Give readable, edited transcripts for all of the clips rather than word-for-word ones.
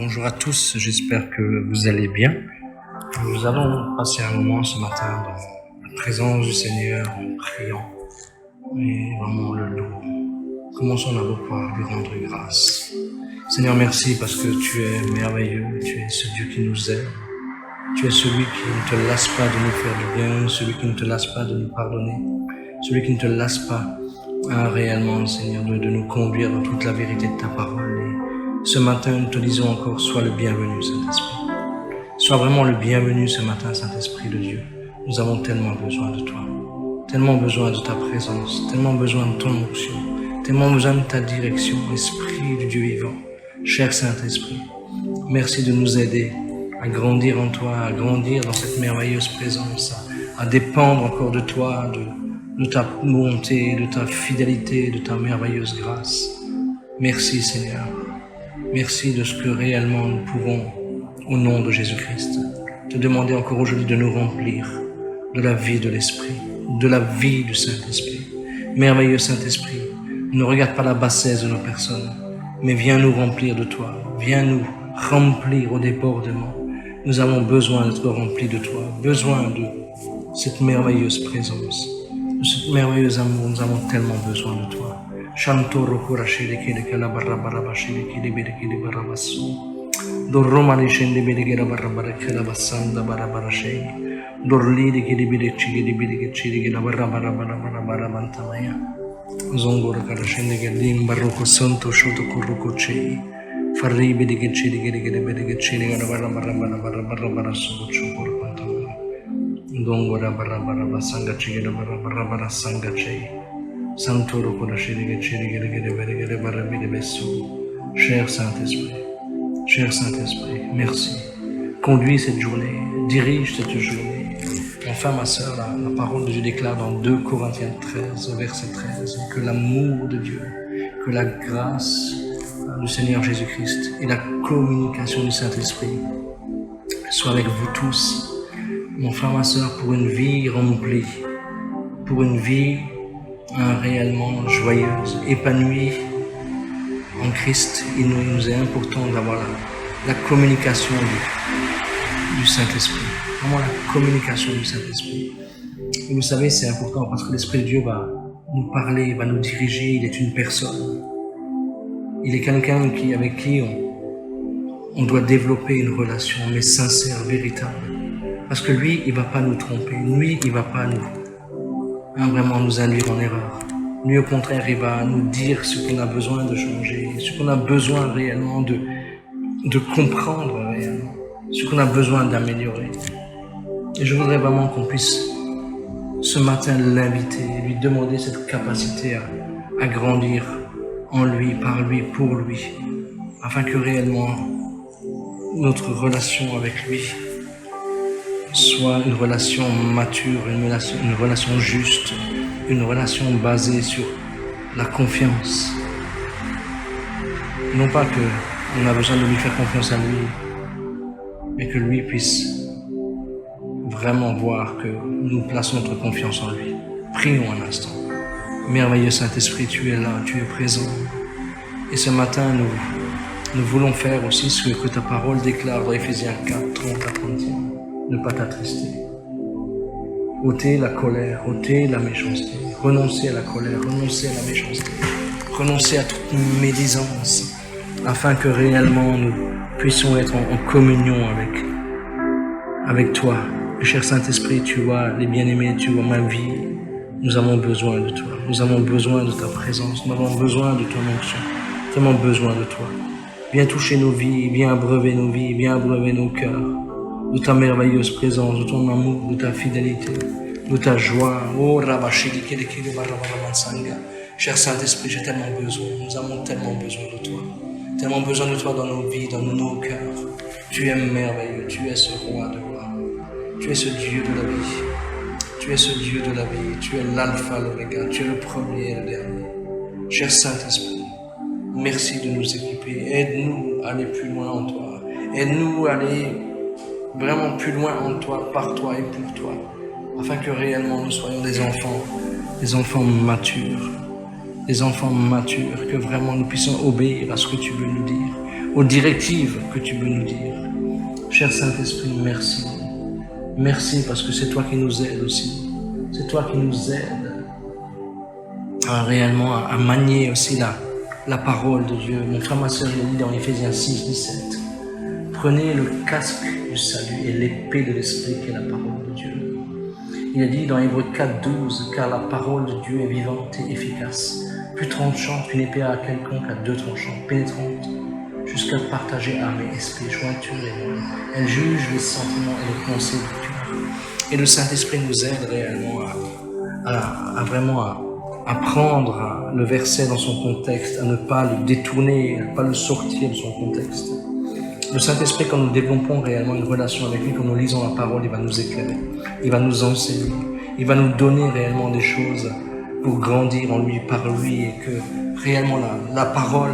Bonjour à tous, j'espère que vous allez bien. Nous allons passer un moment ce matin dans la présence du Seigneur en priant et vraiment le louant. Commençons d'abord par lui rendre grâce. Seigneur, merci parce que tu es merveilleux, tu es ce Dieu qui nous aime. Tu es celui qui ne te lasse pas de nous faire du bien, celui qui ne te lasse pas de nous pardonner, celui qui ne te lasse pas réellement, Seigneur, de nous conduire dans toute la vérité de ta parole. Et ce matin, nous te disons encore, sois le bienvenu, Saint-Esprit. Sois vraiment le bienvenu ce matin, Saint-Esprit de Dieu. Nous avons tellement besoin de toi, tellement besoin de ta présence, tellement besoin de ton onction, tellement besoin de ta direction, Esprit du Dieu vivant. Cher Saint-Esprit, merci de nous aider à grandir en toi, à grandir dans cette merveilleuse présence, à dépendre encore de toi, de ta bonté, de ta fidélité, de ta merveilleuse grâce. Merci Seigneur. Merci de ce que réellement nous pouvons, au nom de Jésus-Christ, te demander encore aujourd'hui de nous remplir de la vie de l'Esprit, de la vie du Saint-Esprit. Merveilleux Saint-Esprit, ne regarde pas la bassesse de nos personnes, mais viens nous remplir de toi, viens nous remplir au débordement. Nous avons besoin d'être remplis de toi, besoin de cette merveilleuse présence, de ce merveilleux amour. Nous avons tellement besoin de toi. Shantoro kurashiri kiri kala barra barra bashiri kiri biri kiri barra basu. Dorromani shende biri kiri barra barra kala basanda barra barra shei. Dorliri kiri biri chiri biri chiri kiri barra barra barra barra barra bantamaya. Zongoro kala shende kiri barroko santo shoto kuroko chei. Farri biri kiri chiri biri chiri kiri barra barra barra barra barra barra subuchu kuru bantamaya. Dongora barra barra basanga chiri barra barra barra sanga chei. Santoro Kodashiri Barabide Bessou. Cher Saint-Esprit, merci. Conduis cette journée, dirige cette journée. Enfin, ma sœur, la parole de Dieu déclare dans 2 Corinthiens 13, verset 13, que l'amour de Dieu, que la grâce du Seigneur Jésus-Christ et la communication du Saint-Esprit soient avec vous tous, mon frère, ma sœur, pour une vie remplie, pour une vie réellement joyeuse, épanouie en Christ. Il nous est important d'avoir la communication du Saint-Esprit, vraiment la communication du Saint-Esprit. Et vous savez, c'est important parce que l'Esprit de Dieu va nous parler, va nous diriger. Il est une personne, il est quelqu'un avec qui on doit développer une relation, mais sincère, véritable, parce que lui, il va pas nous tromper, lui, il va pas vraiment nous induire en erreur. Lui, au contraire, il va nous dire ce qu'on a besoin de changer, ce qu'on a besoin réellement de comprendre réellement, ce qu'on a besoin d'améliorer. Et je voudrais vraiment qu'on puisse ce matin l'inviter, lui demander cette capacité à grandir en lui, par lui, pour lui, afin que réellement notre relation avec lui soit une relation mature, une relation juste, une relation basée sur la confiance. Non pas qu'on a besoin de lui faire confiance à lui, mais que lui puisse vraiment voir que nous plaçons notre confiance en lui. Prions un instant. Merveilleux Saint-Esprit, tu es là, tu es présent. Et ce matin, nous voulons faire aussi ce que ta parole déclare dans Éphésiens 4, 30 à 31. Ne pas t'attrister. Ôtez la colère, ôtez la méchanceté. Renoncez à la colère, renoncez à la méchanceté. Renoncez à toute médisance, afin que réellement nous puissions être en communion avec toi. Cher Saint-Esprit, tu vois les bien-aimés, tu vois ma vie. Nous avons besoin de toi. Nous avons besoin de ta présence. Nous avons besoin de ton onction. Nous avons besoin de toi. Viens toucher nos vies, viens abreuver nos vies, viens abreuver nos cœurs. De ta merveilleuse présence, de ton amour, de ta fidélité, de ta joie. Oh, Rabashiri Kiri Barabarabansanga. Cher Saint-Esprit, j'ai tellement besoin, nous avons tellement besoin de toi. Tellement besoin de toi dans nos vies, dans nos cœurs. Tu es merveilleux, tu es ce roi de gloire. Tu es ce Dieu de la vie. Tu es ce Dieu de la vie. Tu es l'alpha, l'oméga. Tu es le premier et le dernier. Cher Saint-Esprit, merci de nous équiper. Aide-nous à aller plus loin en toi. Aide-nous à aller vraiment plus loin en toi, par toi et pour toi, afin que réellement nous soyons des enfants matures, que vraiment nous puissions obéir à ce que tu veux nous dire, aux directives que tu veux nous dire. Cher Saint-Esprit, merci. Merci parce que c'est toi qui nous aides aussi. C'est toi qui nous aides réellement à manier aussi la parole de Dieu. Mon frère, ma soeur, il a dit dans Éphésiens 6, 17, prenez le casque du salut et l'épée de l'Esprit qui est la parole de Dieu. Il a dit dans Hébreux 4, 12, car la parole de Dieu est vivante et efficace, plus tranchante qu'une épée à quelconque à deux tranchants, pénétrante jusqu'à partager âme et esprit, jointure et moelle. Elle juge les sentiments et les pensées du cœur. Et le Saint-Esprit nous aide réellement à prendre le verset dans son contexte, à ne pas le détourner, à ne pas le sortir de son contexte. Le Saint-Esprit, quand nous développons réellement une relation avec lui, quand nous lisons la parole, il va nous éclairer, il va nous enseigner, il va nous donner réellement des choses pour grandir en lui, par lui, et que réellement la parole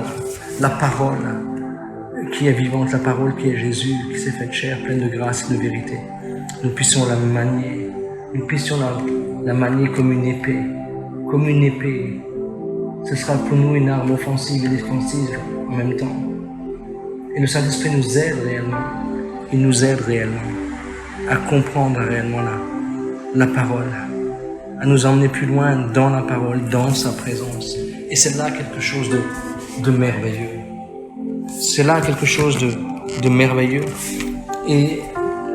qui est vivante, la parole qui est Jésus, qui s'est faite chair, pleine de grâce et de vérité, nous puissions la manier, la manier comme une épée. Comme une épée. Ce sera pour nous une arme offensive et défensive en même temps. Et le Saint-Esprit nous aide réellement. Il nous aide réellement à comprendre réellement la parole, à nous emmener plus loin dans la parole, dans sa présence. Et c'est là quelque chose de merveilleux. C'est là quelque chose de merveilleux. Et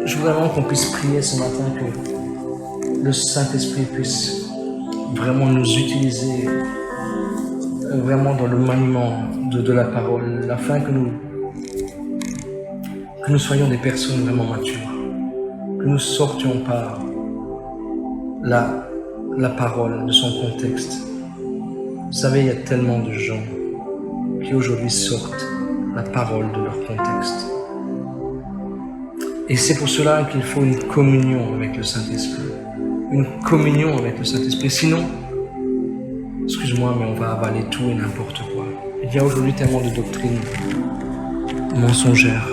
je voudrais vraiment qu'on puisse prier ce matin que le Saint-Esprit puisse vraiment nous utiliser vraiment dans le maniement de la parole, afin que nous soyons des personnes vraiment matures, que nous sortions par la parole de son contexte. Vous savez, il y a tellement de gens qui aujourd'hui sortent la parole de leur contexte. Et c'est pour cela qu'il faut une communion avec le Saint-Esprit. Une communion avec le Saint-Esprit. Sinon, excuse-moi, mais on va avaler tout et n'importe quoi. Il y a aujourd'hui tellement de doctrines mensongères.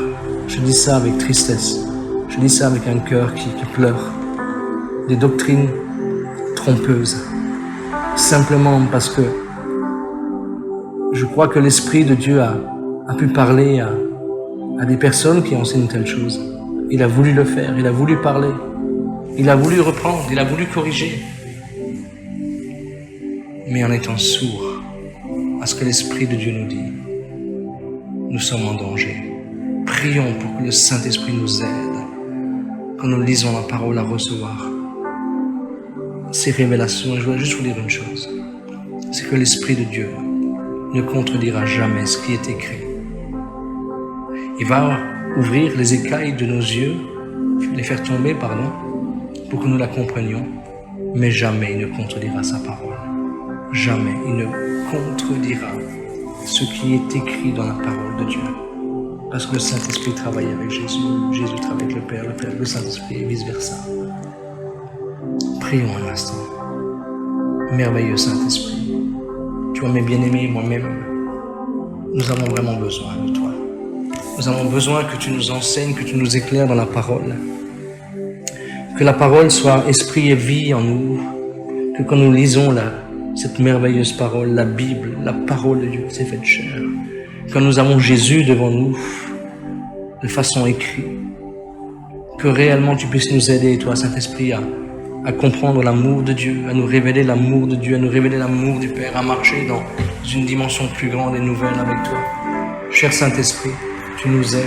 Je dis ça avec tristesse. Je dis ça avec un cœur qui pleure. Des doctrines trompeuses. Simplement parce que je crois que l'Esprit de Dieu a pu parler à des personnes qui enseignent telle chose. Il a voulu le faire, il a voulu parler. Il a voulu reprendre, il a voulu corriger. Mais en étant sourd à ce que l'Esprit de Dieu nous dit, nous sommes en danger. Prions pour que le Saint-Esprit nous aide, quand nous lisons la parole, à recevoir ces révélations. Et je voudrais juste vous dire une chose, c'est que l'Esprit de Dieu ne contredira jamais ce qui est écrit. Il va ouvrir les écailles de nos yeux, les faire tomber, pour que nous la comprenions, mais jamais il ne contredira sa parole. Jamais il ne contredira ce qui est écrit dans la parole de Dieu. Parce que le Saint-Esprit travaille avec Jésus, Jésus travaille avec le Père avec le Saint-Esprit et vice-versa. Prions un instant. Merveilleux Saint-Esprit, tu vois mes bien-aimés, moi-même, nous avons vraiment besoin de toi. Nous avons besoin que tu nous enseignes, que tu nous éclaires dans la parole. Que la parole soit esprit et vie en nous. Que quand nous lisons cette merveilleuse parole, la Bible, la parole de Dieu qui s'est faite chair, quand nous avons Jésus devant nous, de façon écrite, que réellement tu puisses nous aider, toi, Saint-Esprit, à comprendre l'amour de Dieu, à nous révéler l'amour de Dieu, à nous révéler l'amour du Père, à marcher dans une dimension plus grande et nouvelle avec toi. Cher Saint-Esprit, tu nous aides,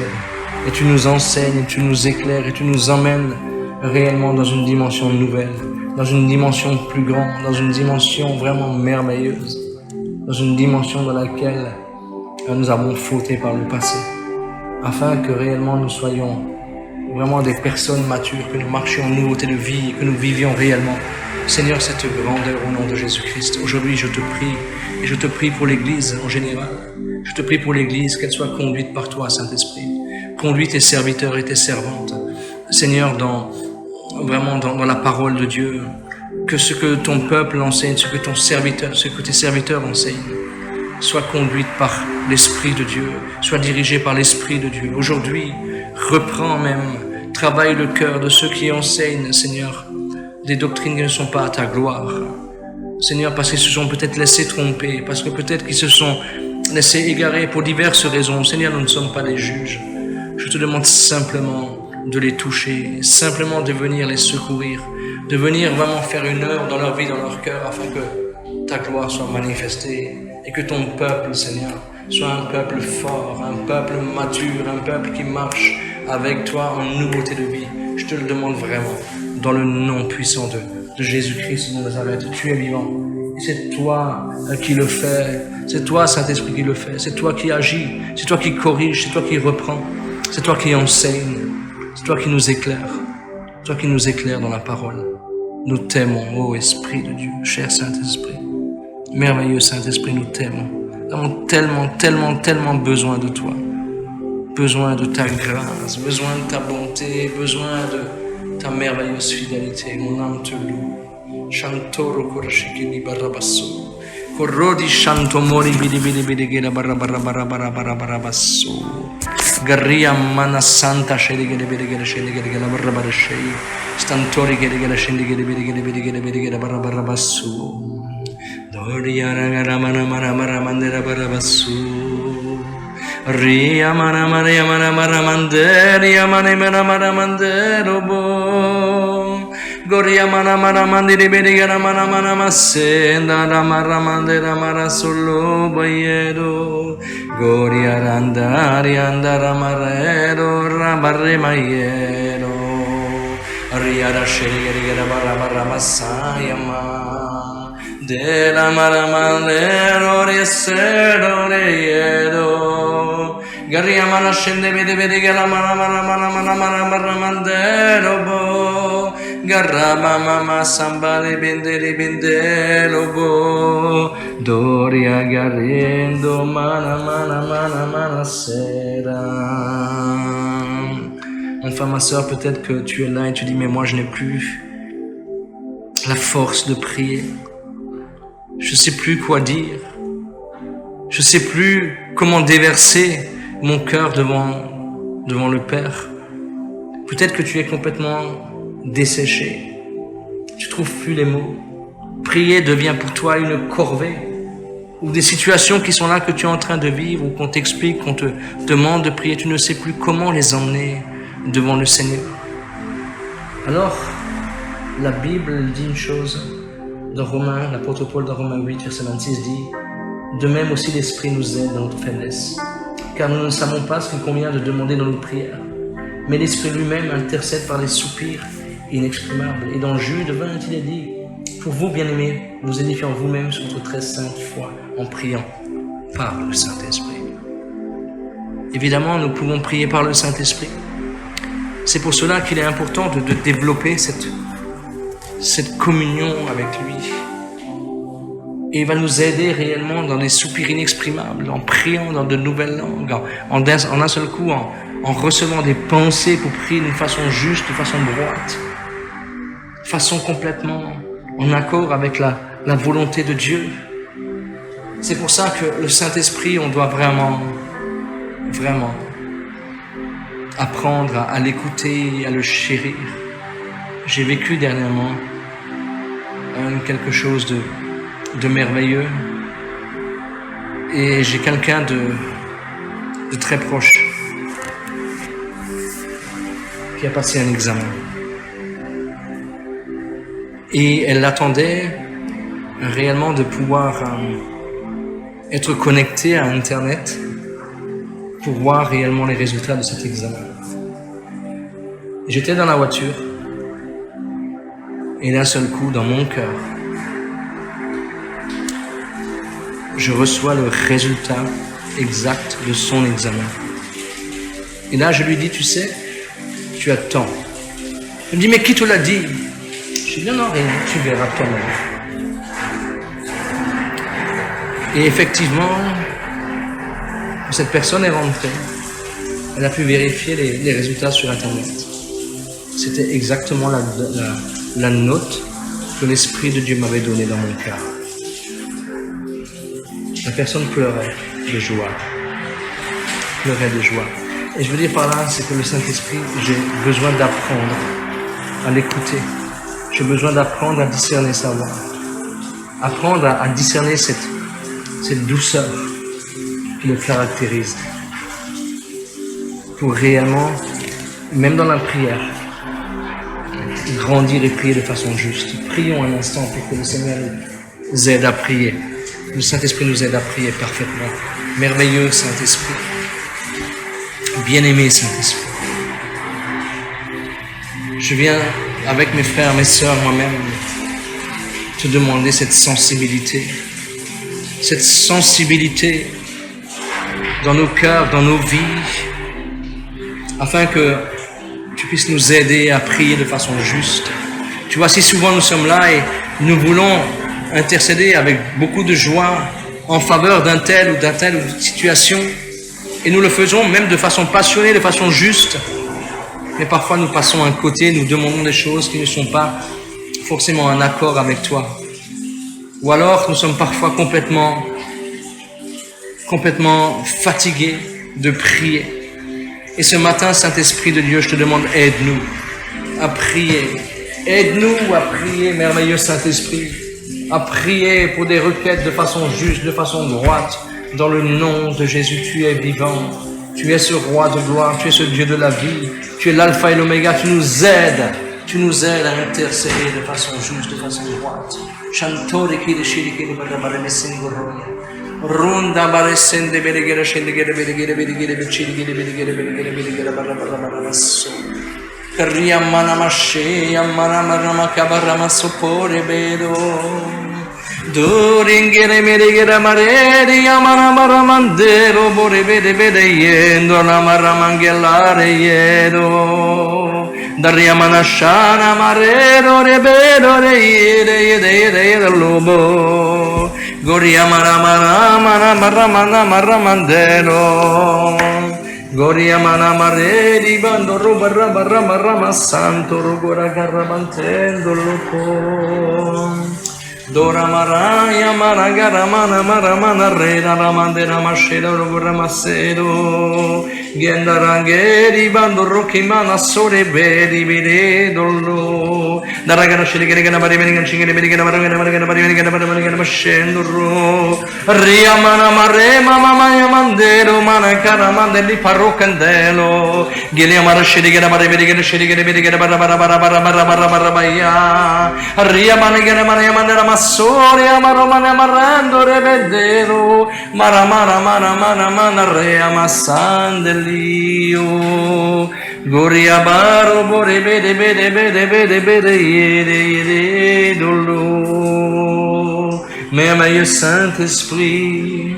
et tu nous enseignes, et tu nous éclaires, et tu nous emmènes réellement dans une dimension nouvelle, dans une dimension plus grande, dans une dimension vraiment merveilleuse, dans une dimension dans laquelle nous avons fauté par le passé, afin que réellement nous soyons vraiment des personnes matures, que nous marchions en nouveauté de vie et que nous vivions réellement, Seigneur, cette grandeur au nom de Jésus-Christ. Aujourd'hui, je te prie, et je te prie pour l'Église en général. Je te prie pour l'Église, qu'elle soit conduite par toi, Saint-Esprit. Conduis tes serviteurs et tes servantes, Seigneur, dans la parole de Dieu, que ce que ton peuple enseigne, ce que tes serviteurs enseignent, soit conduite par l'Esprit de Dieu, soit dirigée par l'Esprit de Dieu. Aujourd'hui, reprends même, travaille le cœur de ceux qui enseignent, Seigneur, des doctrines qui ne sont pas à ta gloire. Seigneur, parce qu'ils se sont peut-être laissés tromper, parce que peut-être qu'ils se sont laissés égarés pour diverses raisons. Seigneur, nous ne sommes pas des juges. Je te demande simplement de les toucher, simplement de venir les secourir, de venir vraiment faire une œuvre dans leur vie, dans leur cœur, afin que ta gloire soit manifestée et que ton peuple, Seigneur, soit un peuple fort, un peuple mature, un peuple qui marche avec toi en nouveauté de vie. Je te le demande vraiment, dans le nom puissant de Jésus-Christ de Nazareth. Tu es vivant. Et c'est toi qui le fais. C'est toi, Saint-Esprit, qui le fait. C'est toi qui agis. C'est toi qui corrige. C'est toi qui reprends. C'est toi qui enseigne. C'est toi qui nous éclaire. C'est toi qui nous éclaire dans la parole. Nous t'aimons, ô Esprit de Dieu, cher Saint-Esprit. Merveilleux Saint-Esprit, nous t'aimons. Nous avons tellement, tellement, tellement besoin de toi. Besoin de ta grâce, besoin de ta bonté, besoin de ta merveilleuse fidélité. Mon âme te loue. Chantoro korashikini barabasso. Korodi chantomori bidi bidi bidi gida barabasso. Garria mana santa shedi gida bidi gida shendi gida gida barabarashi. Stantori gida gida shendi gida bidi gida bidi gida bidi gida barabasso. Doria ragara mana mana mana mandera barabasso. Ria mana mana mana mana manderia mana mana mana mandero bo. Goria mana mana mandiri bedi gara mana mana masenda la mara mandera mara solo bayero. Goria randari andara marero rabarre mayero. Ria da sheri gara bara bara masaya ma. De la mara mandero riesero reyedo. Garia mana scende vede vede gara mana mana mana mana mana mana mandero bo. Garrama mama sambale bendere bendelo bo. Doria garendo mana mana mana mana sera. Enfin ma soeur, peut-être que tu es là et tu dis mais moi je n'ai plus la force de prier. Je sais plus quoi dire. Je sais plus comment déverser mon cœur devant le Père. Peut-être que tu es complètement desséché. Tu trouves plus les mots. Prier devient pour toi une corvée. Ou des situations qui sont là que tu es en train de vivre, ou qu'on t'explique, qu'on te demande de prier, tu ne sais plus comment les emmener devant le Seigneur. Alors, la Bible dit une chose. Dans Romains, l'apôtre Paul dans Romains 8, verset 26 dit « De même aussi l'Esprit nous aide dans notre faiblesse, car nous ne savons pas ce qu'il convient de demander dans nos prières. Mais l'Esprit lui-même intercède par des soupirs inexprimables. Et dans Jude 20, il est dit « Pour vous, bien-aimés, vous édifiez en vous-même sur votre très sainte foi en priant par le Saint-Esprit. » Évidemment, nous pouvons prier par le Saint-Esprit. C'est pour cela qu'il est important de développer cette communion avec lui. Et il va nous aider réellement dans des soupirs inexprimables, en priant dans de nouvelles langues, en un seul coup, en recevant des pensées pour prier d'une façon juste, de façon droite, de façon complètement en accord avec la volonté de Dieu. C'est pour ça que le Saint-Esprit, on doit vraiment apprendre à l'écouter, à le chérir. J'ai vécu dernièrement quelque chose de merveilleux et j'ai quelqu'un de très proche qui a passé un examen et elle attendait réellement de pouvoir être connectée à Internet pour voir réellement les résultats de cet examen. J'étais dans la voiture et d'un seul coup, dans mon cœur, je reçois le résultat exact de son examen. Et là, je lui dis, tu sais, tu as tant. Il me dit, mais qui te l'a dit? Je dis, non, rien, tu verras toi-même. Et effectivement, cette personne est rentrée. Elle a pu vérifier les résultats sur Internet. C'était exactement la note que l'Esprit de Dieu m'avait donnée dans mon cœur. La personne pleurait de joie. Et je veux dire par là, c'est que le Saint-Esprit, j'ai besoin d'apprendre à l'écouter. J'ai besoin d'apprendre à discerner sa voix. Apprendre à discerner cette douceur qui le caractérise. Pour réellement, même dans la prière, grandir et prier de façon juste. Prions un instant pour que le Seigneur nous aide à prier. Le Saint-Esprit nous aide à prier parfaitement. Merveilleux Saint-Esprit. Bien-aimé Saint-Esprit. Je viens avec mes frères, mes sœurs, moi-même, te demander cette sensibilité dans nos cœurs, dans nos vies, afin que tu puisses nous aider à prier de façon juste. Tu vois, si souvent nous sommes là et nous voulons intercéder avec beaucoup de joie en faveur d'un tel ou situation, et nous le faisons même de façon passionnée, de façon juste, mais parfois nous passons à un côté, nous demandons des choses qui ne sont pas forcément en accord avec toi. Ou alors nous sommes parfois complètement fatigués de prier. Et ce matin, Saint-Esprit de Dieu, je te demande, aide-nous à prier. Aide-nous à prier, merveilleux Saint-Esprit, à prier pour des requêtes de façon juste, de façon droite. Dans le nom de Jésus, tu es vivant. Tu es ce roi de gloire, tu es ce Dieu de la vie. Tu es l'alpha et l'oméga, tu nous aides à intercéder de façon juste, de façon droite. Runda baresende belegere scendegere belegere becirigere belegere barabarasso. Riamana mashe amana marama kabarama sopore bedo. Doringere meregere mareri amana maramandero bore bede yendo na maramangellare yedo. Dariamana shana marero rebedo yede lobo. Goria maramandero. Goria mareri bando rama santo rogora garramantendo loco. Dora maraya maragara mana reda ramandera mashela rogora masero. Genda rangeri bando roki mana sore beri dollo. Daragana shigere gana bari meni chingere beri gana bari mashendo ro. Ria mana mare mama mandero mana cara mandeli parrocandelo. Gelia mara shigere bari beri gana bara baya. Ria mana gana mandera Soria maromana marando revedero mana rea masandelio Goria baro bore bede yede dolo merveilleux Saint-Esprit.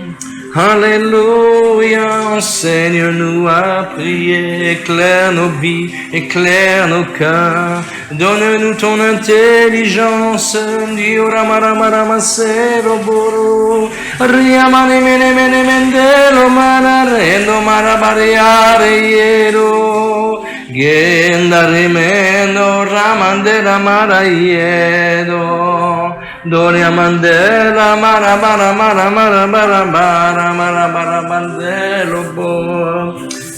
Alléluia, enseigne-nous à prier, éclaire nos vies, éclaire nos cœurs, donne-nous ton intelligence, Dio rama sero boro, riamane mene mendelo manarendo marabariare iero, genda rimendo ramandela maraiedo. Doria mandela mara mandelo bo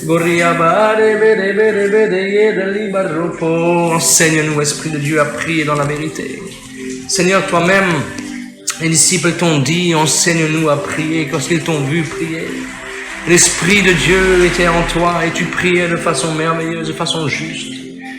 Goria bare bede yede libaropo. Enseigne-nous, Esprit de Dieu, à prier dans la vérité. Seigneur, toi-même, les disciples t'ont dit, enseigne-nous à prier, lorsqu'ils t'ont vu prier. L'Esprit de Dieu était en toi et tu priais de façon merveilleuse, de façon juste.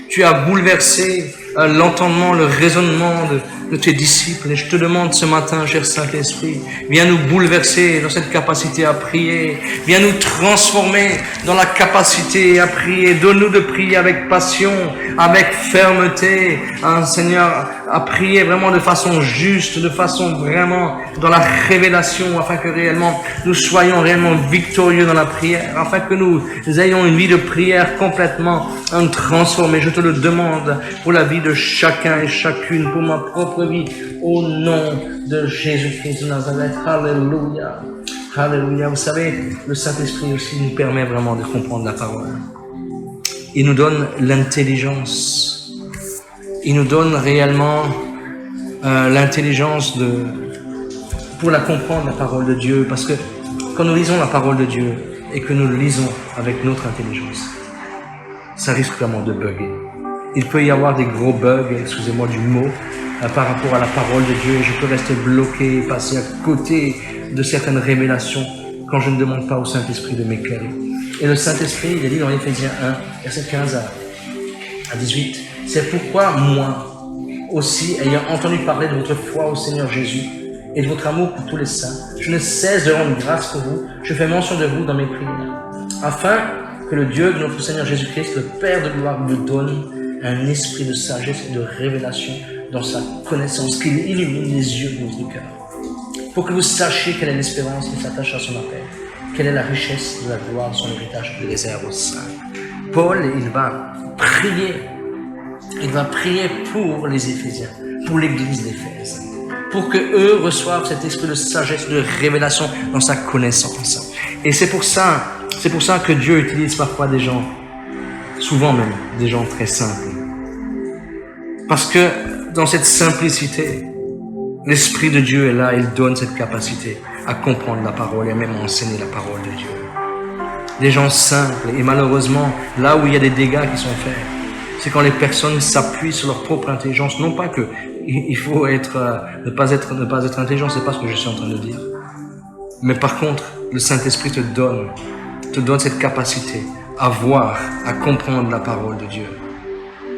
Tu as bouleversé l'entendement, le raisonnement de tes disciples. Et je te demande ce matin, cher Saint-Esprit, viens nous bouleverser dans cette capacité à prier. Viens nous transformer dans la capacité à prier. Donne-nous de prier avec passion, avec fermeté. Seigneur, à prier vraiment de façon juste, de façon vraiment dans la révélation, afin que réellement nous soyons réellement victorieux dans la prière, afin que nous ayons une vie de prière complètement transformée. Je te le demande pour la vie de chacun et chacune, pour ma propre vie, au nom de Jésus-Christ de Nazareth. Alléluia. Alléluia. Vous savez, le Saint-Esprit aussi nous permet vraiment de comprendre la parole. Il nous donne l'intelligence. Il nous donne réellement l'intelligence pour la comprendre, la parole de Dieu. Parce que quand nous lisons la parole de Dieu et que nous le lisons avec notre intelligence, ça risque vraiment de bugger. Il peut y avoir des gros bugs, excusez-moi du mot, par rapport à la parole de Dieu. Je peux rester bloqué, passer à côté de certaines révélations quand je ne demande pas au Saint-Esprit de m'éclairer. Et le Saint-Esprit, il est dit dans Éphésiens 1, verset 15 à 18, « C'est pourquoi moi aussi, ayant entendu parler de votre foi au Seigneur Jésus et de votre amour pour tous les saints, je ne cesse de rendre grâce pour vous, je fais mention de vous dans mes prières, afin que le Dieu de notre Seigneur Jésus-Christ, le Père de gloire, vous donne un esprit de sagesse et de révélation dans sa connaissance, qu'il illumine les yeux de votre cœur, pour que vous sachiez quelle est l'espérance qui s'attache à son appel, quelle est la richesse de la gloire de son héritage de réserve aux saints. » Paul, il va prier pour les Éphésiens, pour l'église d'Éphèse, pour que eux reçoivent cet esprit de sagesse, de révélation dans sa connaissance. Et c'est pour ça que Dieu utilise parfois des gens, souvent même des gens très simples. Parce que dans cette simplicité, l'Esprit de Dieu est là, il donne cette capacité à comprendre la parole et même à enseigner la parole de Dieu. Des gens simples, et malheureusement, là où il y a des dégâts qui sont faits, c'est quand les personnes s'appuient sur leur propre intelligence. Non pas que il faut ne pas être intelligent, c'est pas ce que je suis en train de dire. Mais par contre, le Saint-Esprit te donne cette capacité à voir, à comprendre la parole de Dieu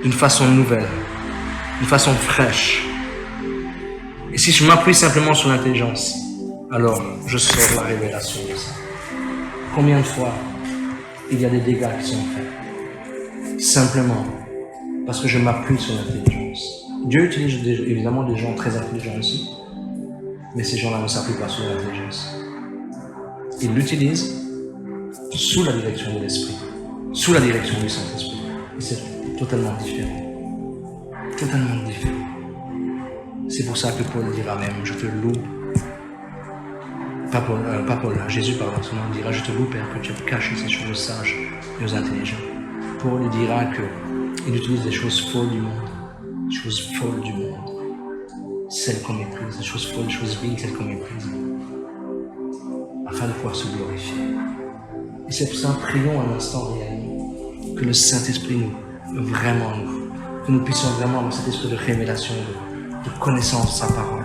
d'une façon nouvelle, d'une façon fraîche. Et si je m'appuie simplement sur l'intelligence, alors je sors la révélation de ça. Combien de fois il y a des dégâts qui sont faits simplement parce que je m'appuie sur l'intelligence. Dieu utilise évidemment des gens très intelligents aussi, mais ces gens-là ne s'appuient pas sur l'intelligence. Ils l'utilisent sous la direction de l'Esprit, sous la direction du Saint-Esprit. Et c'est totalement différent. Totalement différent. C'est pour ça que Paul dira même, je te loue. Pas Paul, Jésus, pardon, seulement dira, je te loue, Père, que tu as caché ces choses sages et aux intelligents. Paul dira qu'il utilise des choses folles du monde, celles qu'on méprise, des choses folles, des choses viles, celles qu'on méprise, afin de pouvoir se glorifier. Et c'est pour ça, prions un instant réellement, que le Saint-Esprit que nous puissions vraiment avoir cet esprit de révélation, de connaissance de sa parole.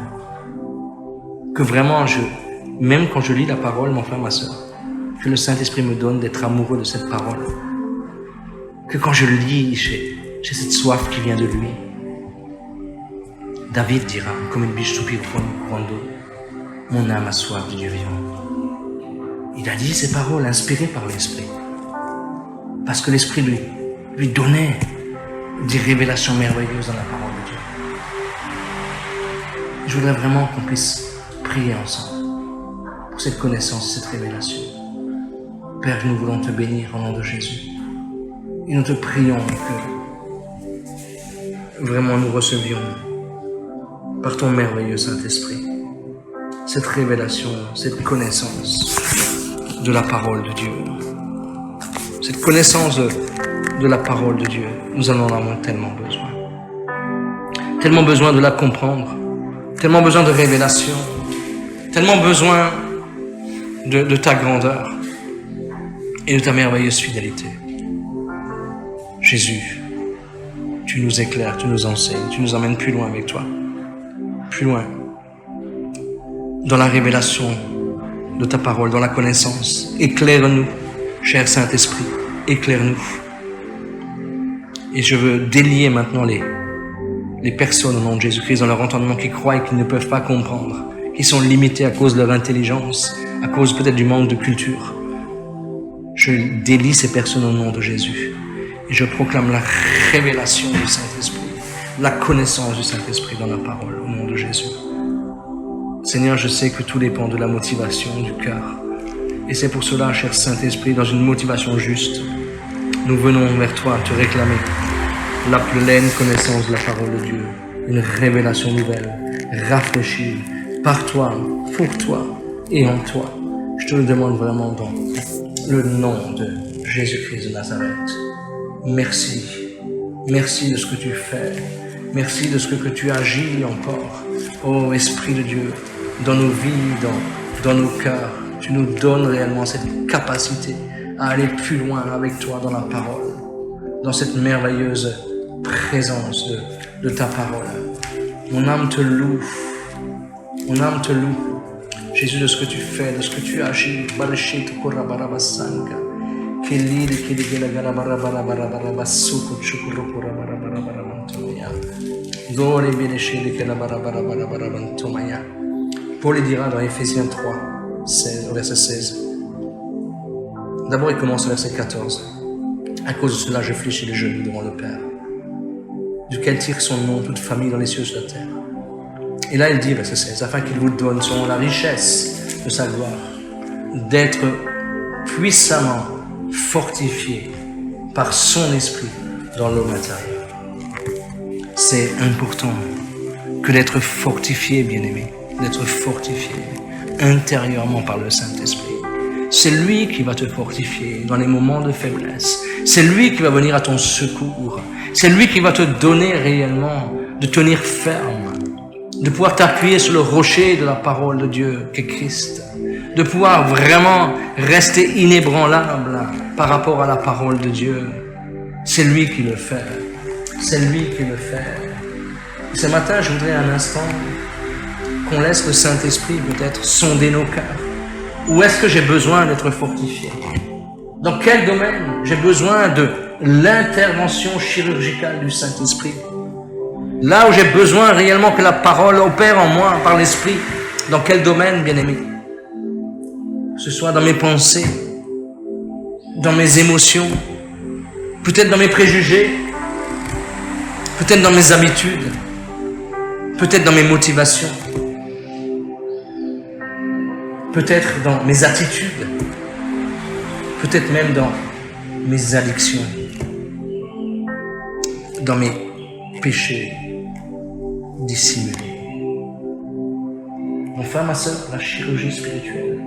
Que vraiment, même quand je lis la parole, mon frère, ma soeur, que le Saint-Esprit me donne d'être amoureux de cette parole. Que quand je lis, j'ai cette soif qui vient de lui. David dira, comme une biche soupire au fond du courant d'eau, mon âme a soif du Dieu vivant. Il a dit ces paroles inspirées par l'Esprit. Parce que l'Esprit lui donnait des révélations merveilleuses dans la parole de Dieu. Je voudrais vraiment qu'on puisse prier ensemble pour cette connaissance, cette révélation. Père, nous voulons te bénir au nom de Jésus. Et nous te prions que vraiment nous recevions par ton merveilleux Saint-Esprit cette révélation, cette connaissance de la parole de Dieu. Cette connaissance de la parole de Dieu, nous en avons tellement besoin. Tellement besoin de la comprendre, tellement besoin de révélation, tellement besoin de ta grandeur et de ta merveilleuse fidélité. Jésus, tu nous éclaires, tu nous enseignes, tu nous emmènes plus loin avec toi. Plus loin. Dans la révélation de ta parole, dans la connaissance. Éclaire-nous, cher Saint-Esprit, éclaire-nous. Et je veux délier maintenant les personnes au nom de Jésus-Christ dans leur entendement qui croient et qui ne peuvent pas comprendre, qui sont limitées à cause de leur intelligence, à cause peut-être du manque de culture. Je délie ces personnes au nom de Jésus. Et je proclame la révélation du Saint-Esprit, la connaissance du Saint-Esprit dans la parole, au nom de Jésus. Seigneur, je sais que tout dépend de la motivation du cœur. Et c'est pour cela, cher Saint-Esprit, dans une motivation juste, nous venons vers toi te réclamer la pleine connaissance de la parole de Dieu, une révélation nouvelle, rafraîchie, par toi, pour toi et en toi. Je te le demande vraiment dans le nom de Jésus-Christ de Nazareth. Merci. Merci de ce que tu fais. Merci de ce que tu agis encore. Ô Esprit de Dieu, dans nos vies, dans nos cœurs, tu nous donnes réellement cette capacité à aller plus loin avec toi dans la parole, dans cette merveilleuse présence de ta parole. Mon âme te loue. Mon âme te loue. Jésus, de ce que tu fais, de ce que tu agis. Paul dira dans Éphésiens 3, verset 16. D'abord, il commence au verset 14. À cause de cela, je fléchis les genoux devant le Père, duquel tire son nom toute famille dans les cieux sur la terre. Et là, il dit, verset 16, afin qu'il vous donne selon la richesse de sa gloire, d'être puissamment fortifié par son esprit dans l'homme intérieur. C'est important que d'être fortifié, bien-aimé, d'être fortifié intérieurement par le Saint-Esprit. C'est lui qui va te fortifier dans les moments de faiblesse. C'est lui qui va venir à ton secours. C'est lui qui va te donner réellement de tenir ferme, de pouvoir t'appuyer sur le rocher de la parole de Dieu qu'est Christ, de pouvoir vraiment rester inébranlable par rapport à la parole de Dieu. C'est lui qui le fait. C'est lui qui le fait. Ce matin, je voudrais un instant qu'on laisse le Saint-Esprit peut-être sonder nos cœurs. Où est-ce que j'ai besoin d'être fortifié? Dans quel domaine j'ai besoin de l'intervention chirurgicale du Saint-Esprit? Là où j'ai besoin réellement que la parole opère en moi par l'Esprit, dans quel domaine, bien-aimé? Que ce soit dans mes pensées, dans mes émotions, peut-être dans mes préjugés, peut-être dans mes habitudes, peut-être dans mes motivations, peut-être dans mes attitudes, peut-être même dans mes addictions, dans mes péchés dissimulés. Mon frère, ma soeur, la chirurgie spirituelle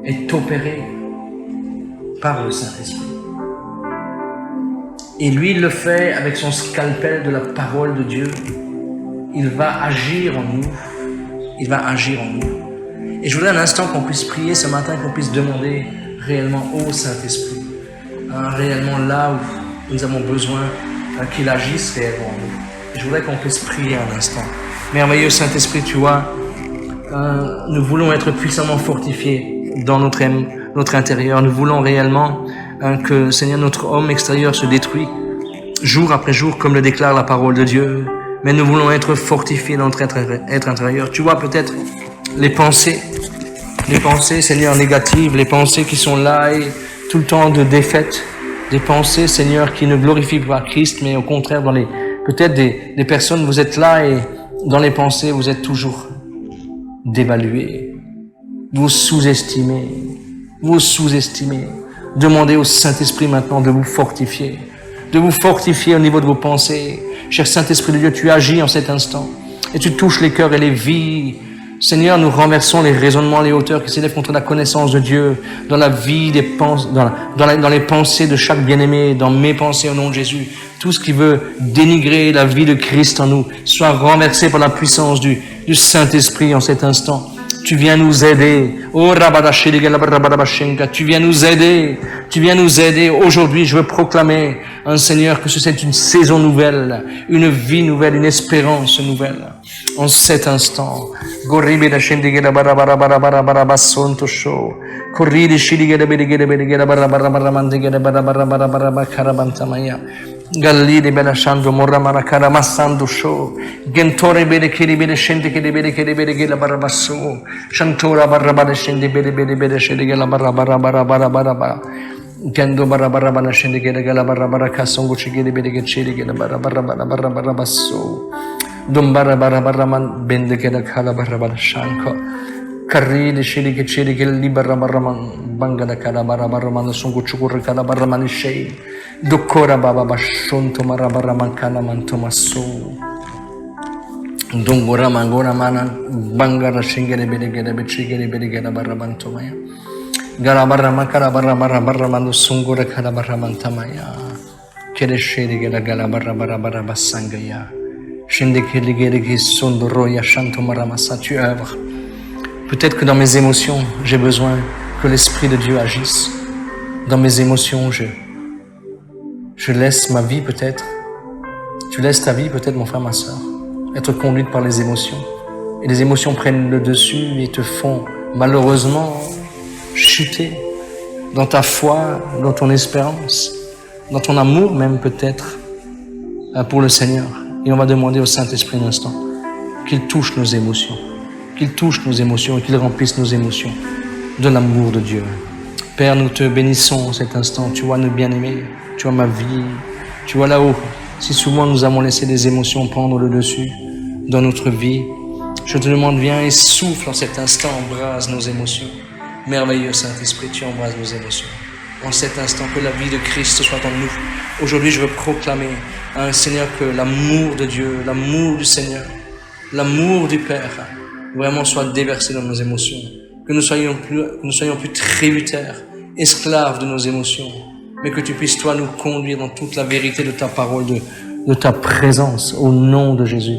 est opérée par le Saint-Esprit. Et lui, il le fait avec son scalpel de la parole de Dieu. Il va agir en nous. Il va agir en nous. Et je voudrais un instant qu'on puisse prier ce matin, qu'on puisse demander réellement au Saint-Esprit, réellement là où nous avons besoin qu'il agisse réellement en nous. Et je voudrais qu'on puisse prier un instant. Merveilleux Saint-Esprit, tu vois, nous voulons être puissamment fortifiés dans notre intérieur. Nous voulons réellement que, Seigneur, notre homme extérieur se détruit jour après jour, comme le déclare la parole de Dieu. Mais nous voulons être fortifiés dans notre être intérieur. Tu vois peut-être les pensées, Seigneur, négatives, les pensées qui sont là et tout le temps de défaite, des pensées, Seigneur, qui ne glorifient pas Christ, mais au contraire, peut-être des personnes, vous êtes là et dans les pensées, vous êtes toujours dévalués, vous sous-estimez. Demandez au Saint-Esprit maintenant de vous fortifier au niveau de vos pensées. Cher Saint-Esprit de Dieu, tu agis en cet instant et tu touches les cœurs et les vies. Seigneur, nous renversons les raisonnements, les hauteurs qui s'élèvent contre la connaissance de Dieu dans la vie des pensées, dans les pensées de chaque bien-aimé, dans mes pensées au nom de Jésus. Tout ce qui veut dénigrer la vie de Christ en nous soit renversé par la puissance du Saint-Esprit en cet instant. Tu viens nous aider. Oh, tu viens nous aider. Aujourd'hui, je veux proclamer, Seigneur, que c'est une saison nouvelle, une vie nouvelle, une espérance nouvelle. En cet instant. Galli de Belashando Moramara Karamassando Show Gentore Bede Kiri Bede Shende Kiri Bede Kiri Bede Gela Barabasso Shantora Barabara Shende Bede Bede Bede Shende Gela Barabara Barabara Gendo Barabara Bana Shende Gela Barabara Kassongo Chigiri Bede Gechiri Gela Barabara Barabara Basso Dombara Barabara Man Bende Gela Kala Barabara Shanko Carri de Shiri Gechiri Gela Libera Baraman Bangada Kala Barabara Man Songo Chukur Kala Baraman Shei Dokora baba bashonto marabara mankana mantomaso. Dongora mangora mana bangara shingere belegere bechigere belegere barabantomaya. Garabara makara barabara mando sungora kara baramantamaya. Kere sherigera galabara barabara basangaya. Shinde keligere qui sondoroya shanto maramasa tu œuvres. Peut-être que dans mes émotions, j'ai besoin que l'Esprit de Dieu agisse. Dans mes émotions, je laisse ma vie peut-être, tu laisses ta vie peut-être, mon frère, ma soeur, être conduite par les émotions. Et les émotions prennent le dessus et te font malheureusement chuter dans ta foi, dans ton espérance, dans ton amour même peut-être pour le Seigneur. Et on va demander au Saint-Esprit un instant qu'il touche nos émotions, qu'il touche nos émotions et qu'il remplisse nos émotions de l'amour de Dieu. Père, nous te bénissons cet instant. Tu vois nos bien-aimés, tu vois ma vie, tu vois là-haut. Si souvent nous avons laissé des émotions prendre le dessus dans notre vie, je te demande, viens et souffle en cet instant, embrase nos émotions. Merveilleux Saint-Esprit, tu embrases nos émotions. En cet instant, que la vie de Christ soit en nous. Aujourd'hui, je veux proclamer à un Seigneur que l'amour de Dieu, l'amour du Seigneur, l'amour du Père, vraiment soit déversé dans nos émotions. Que nous soyons plus tributaires, esclaves de nos émotions, mais que tu puisses, toi, nous conduire dans toute la vérité de ta parole, de ta présence, au nom de Jésus.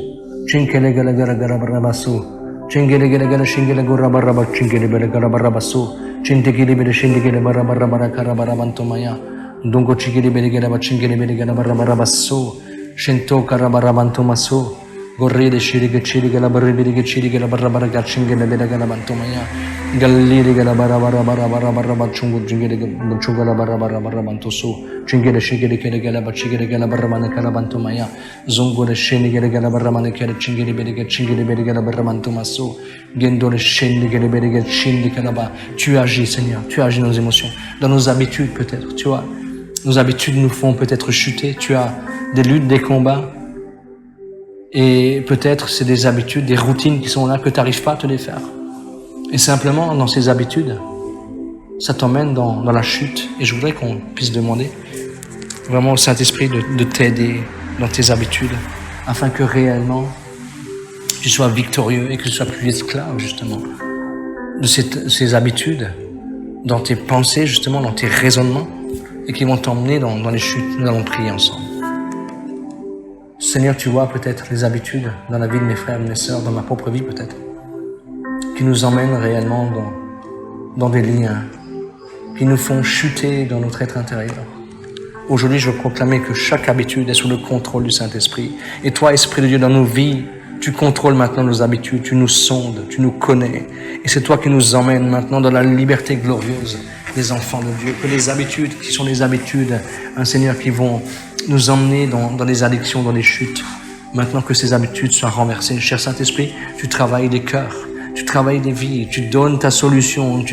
Gorride shiriga chiriga la barribiriga chiriga la barrabaraga chingela beraga la bantomaya galliriga la barabara chungu jingere chunga la barabara bantoso chingere shigere kere la bachigere la barramana kala bantomaya zungore shenigere la barramana kere chingere beriga la barramantomaso gendore shenigere beriga chindika la ba. Tu agis, Seigneur, tu agis nos émotions, dans nos habitudes peut-être, tu vois. Nos habitudes nous font peut-être chuter, tu as des luttes, des combats. Et peut-être c'est des habitudes, des routines qui sont là que tu n'arrives pas à te les faire. Et simplement, dans ces habitudes, ça t'emmène dans la chute. Et je voudrais qu'on puisse demander vraiment au Saint-Esprit de t'aider dans tes habitudes, afin que réellement tu sois victorieux et que tu sois plus esclave justement de ces habitudes, dans tes pensées justement, dans tes raisonnements, et qui vont t'emmener dans les chutes. Nous allons prier ensemble. Seigneur, tu vois peut-être les habitudes dans la vie de mes frères et mes sœurs, dans ma propre vie peut-être, qui nous emmènent réellement dans des liens, qui nous font chuter dans notre être intérieur. Aujourd'hui, je veux proclamer que chaque habitude est sous le contrôle du Saint-Esprit. Et toi, Esprit de Dieu, dans nos vies, tu contrôles maintenant nos habitudes, tu nous sondes, tu nous connais. Et c'est toi qui nous emmènes maintenant dans la liberté glorieuse des enfants de Dieu. Que les habitudes qui sont des habitudes, un Seigneur, qui vont nous emmener dans des addictions, dans des chutes. Maintenant que ces habitudes soient renversées. Cher Saint-Esprit, tu travailles des cœurs, tu travailles des vies, tu donnes ta solution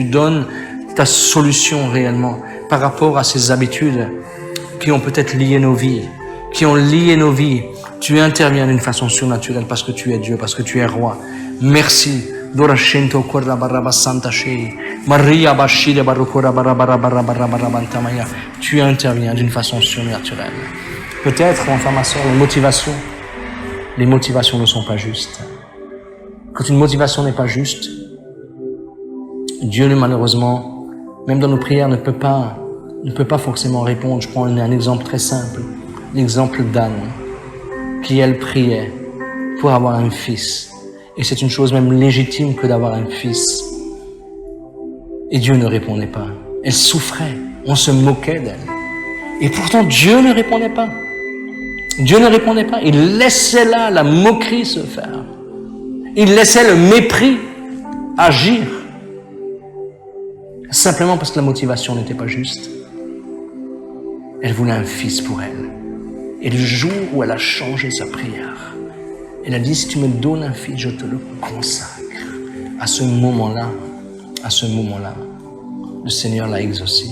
réellement par rapport à ces habitudes qui ont peut-être lié nos vies, qui ont lié nos vies. Tu interviens d'une façon surnaturelle parce que tu es Dieu, parce que tu es roi. Merci. Dorashento korra baraba santa shei Maria bashire barukora barabara bantamaya. Tu interviens d'une façon surnaturelle. Peut-être, enfin ma soeur, les motivations ne sont pas justes. Quand une motivation n'est pas juste, Dieu malheureusement, même dans nos prières, ne peut pas forcément répondre. Je prends un exemple très simple, l'exemple d'Anne, qui elle priait pour avoir un fils. Et c'est une chose même légitime que d'avoir un fils. Et Dieu ne répondait pas. Elle souffrait. On se moquait d'elle. Et pourtant, Dieu ne répondait pas. Dieu ne répondait pas. Il laissait là la moquerie se faire. Il laissait le mépris agir. Simplement parce que la motivation n'était pas juste. Elle voulait un fils pour elle. Et le jour où elle a changé sa prière, elle a dit, si tu me donnes un fils, je te le consacre. À ce moment-là, le Seigneur l'a exaucée.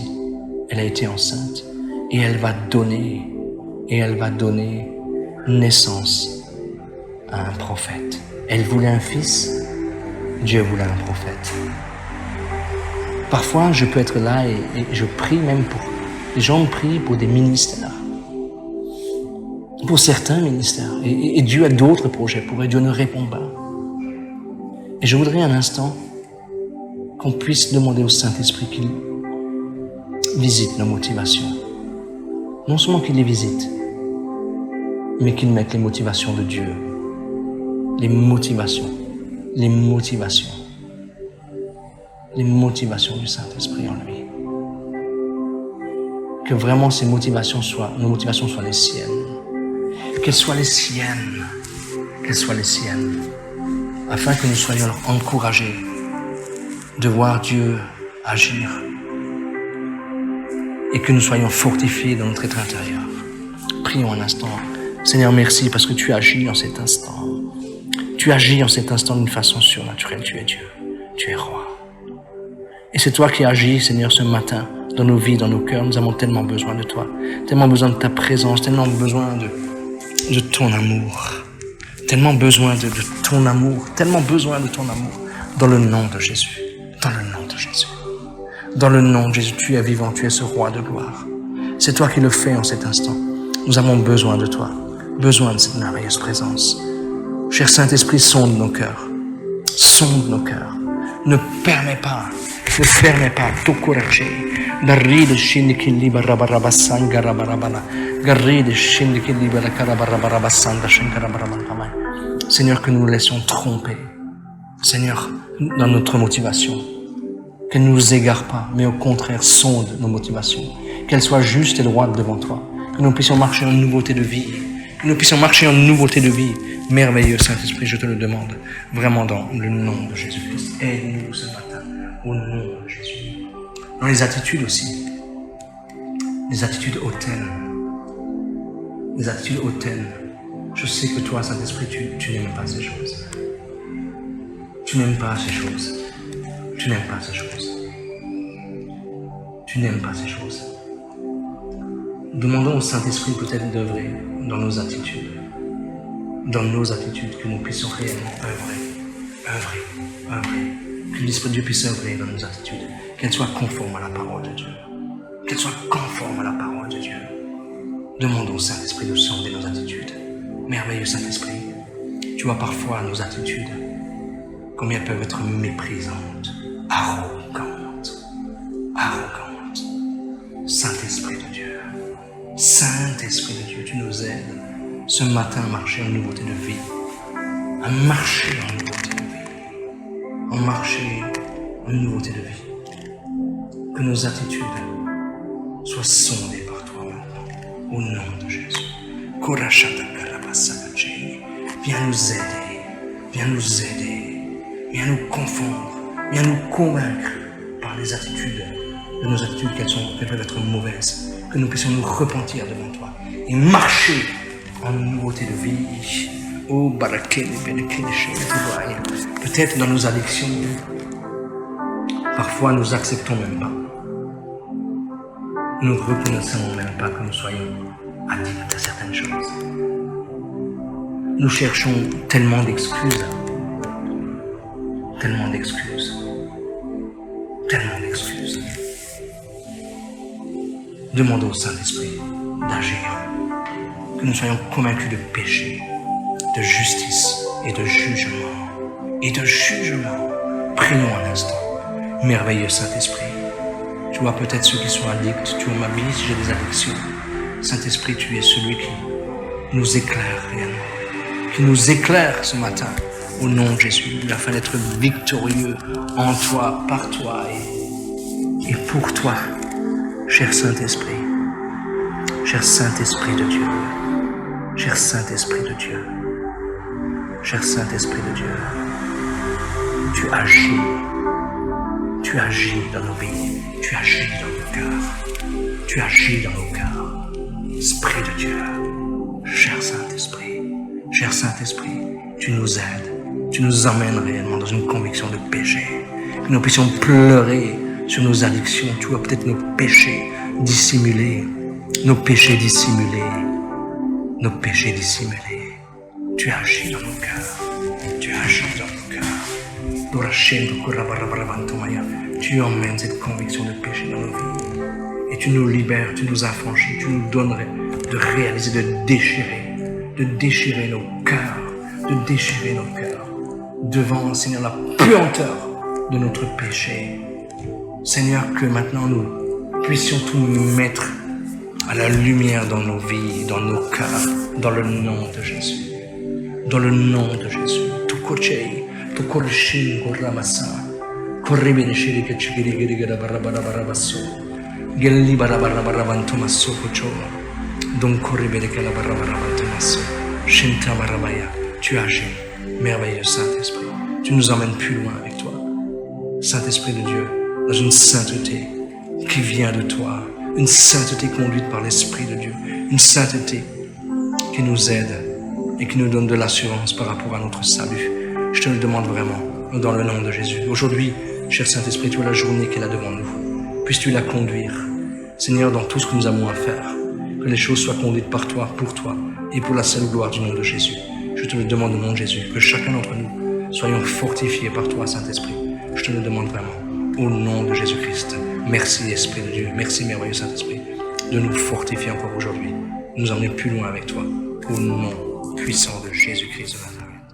Elle a été enceinte et elle va donner naissance à un prophète. Elle voulait un fils, Dieu voulait un prophète. Parfois, je peux être là et je prie même pour... Les gens prient pour des ministères. Pour certains ministères. Et Dieu a d'autres projets pour eux. Dieu ne répond pas. Et je voudrais un instant qu'on puisse demander au Saint-Esprit qu'il visite nos motivations. Non seulement qu'il les visite, mais qu'il mette les motivations de Dieu. Les motivations du Saint-Esprit en lui. Que vraiment nos motivations soient les siennes. Qu'elles soient les siennes. afin que nous soyons encouragés de voir Dieu agir et que nous soyons fortifiés dans notre être intérieur. Prions un instant. Seigneur, merci parce que tu agis en cet instant. Tu agis en cet instant d'une façon surnaturelle. Tu es Dieu. Tu es roi. Et c'est toi qui agis, Seigneur, ce matin, dans nos vies, dans nos cœurs. Nous avons tellement besoin de toi, tellement besoin de ta présence, tellement besoin de ton amour, tellement besoin de ton amour, tellement besoin de ton amour. Dans le nom de Jésus, dans le nom de Jésus. Dans le nom de Jésus, tu es vivant, tu es ce roi de gloire. C'est toi qui le fais en cet instant. Nous avons besoin de toi, besoin de cette merveilleuse présence. Cher Saint-Esprit, sonde nos cœurs. Sonde nos cœurs. Ne permets pas, Tokorache, Garide Shindikili Barabarabasanga Rabarabana, Garide Shindikili Barabarabasanga Shankarabarabana. Seigneur, que nous nous laissions tromper. Seigneur, dans notre motivation. Qu'elle ne nous égare pas, mais au contraire, sonde nos motivations. Qu'elles soient justes et droites devant toi. Que nous puissions marcher en nouveauté de vie. Que nous puissions marcher en nouveauté de vie. Merveilleux Saint-Esprit, je te le demande, vraiment dans le nom de Jésus-Christ. Aide-nous ce matin, au nom de Jésus. Dans les attitudes aussi. Les attitudes hautaines. Les attitudes hautaines. Je sais que toi, Saint-Esprit, tu n'aimes pas ces choses. Tu n'aimes pas ces choses. Tu n'aimes pas ces choses. Tu n'aimes pas ces choses. Demandons au Saint-Esprit peut-être d'œuvrer dans nos attitudes. Dans nos attitudes, que nous puissions réellement œuvrer. Que l'Esprit de Dieu puisse œuvrer dans nos attitudes. Qu'elles soient conformes à la parole de Dieu. Qu'elles soient conformes à la parole de Dieu. Demandons au Saint-Esprit de sonder nos attitudes. Merveilleux Saint-Esprit, tu vois parfois nos attitudes, combien elles peuvent être méprisantes, arrogantes. Saint-Esprit de Dieu, tu nous aides ce matin à marcher en nouveauté de vie, à marcher en nouveauté de vie, que nos attitudes soient sondées par toi maintenant, au nom de Jésus. Viens nous aider, viens nous confondre, viens nous convaincre par les attitudes, de nos attitudes qu'elles peuvent être mauvaises, que nous puissions nous repentir devant toi et marcher en nouveauté de vie. Oh, peut-être dans nos addictions, parfois nous acceptons même pas. Nous ne reconnaissons même pas que nous soyons addicts à certaines choses. Nous cherchons tellement d'excuses. Demandons au Saint-Esprit d'agir. Que nous soyons convaincus de péché, de justice et de jugement. Prions un instant. Merveilleux Saint-Esprit. Tu vois peut-être ceux qui sont addicts. Tu vois ma vie si j'ai des addictions. Saint-Esprit, tu es celui qui nous éclaire réellement. Qui nous éclaire ce matin. Au nom de Jésus. Afin d'être victorieux en toi, par toi et pour toi. Cher Saint-Esprit. Cher Saint-Esprit de Dieu. Cher Saint-Esprit de Dieu. Cher Saint-Esprit de Dieu. Tu agis dans nos vies. Tu agis dans nos cœurs. Tu agis dans nos cœurs. Esprit de Dieu. Cher Saint-Esprit, tu nous aides. Tu nous emmènes réellement dans une conviction de péché. Que nous puissions pleurer sur nos addictions. Tu vois peut-être nos péchés dissimulés. Tu agis dans nos cœurs. Tu emmènes cette conviction de péché dans nos vies. Et tu nous libères, tu nous affranchis, tu nous donnerais de réaliser, de déchirer nos cœurs, devant, Seigneur, la puanteur de notre péché. Seigneur, que maintenant nous puissions tout mettre à la lumière dans nos vies, dans nos cœurs, dans le nom de Jésus. Dans le nom de Jésus. Tu agis, merveilleux Saint-Esprit. Tu nous emmènes plus loin avec toi. Saint-Esprit de Dieu, dans une sainteté qui vient de toi, une sainteté conduite par l'Esprit de Dieu, une sainteté qui nous aide et qui nous donne de l'assurance par rapport à notre salut. Je te le demande vraiment, dans le nom de Jésus. Aujourd'hui, cher Saint-Esprit, tu as la journée qui est là devant nous. Puisses-tu la conduire, Seigneur, dans tout ce que nous avons à faire. Que les choses soient conduites par toi, pour toi, et pour la seule gloire du nom de Jésus. Je te le demande au nom de Jésus, que chacun d'entre nous soyons fortifiés par toi, Saint-Esprit. Je te le demande vraiment, au nom de Jésus-Christ. Merci, Esprit de Dieu, merci, merveilleux Saint-Esprit, de nous fortifier encore aujourd'hui, nous emmener plus loin avec toi, au nom puissant de Jésus-Christ de Nazareth.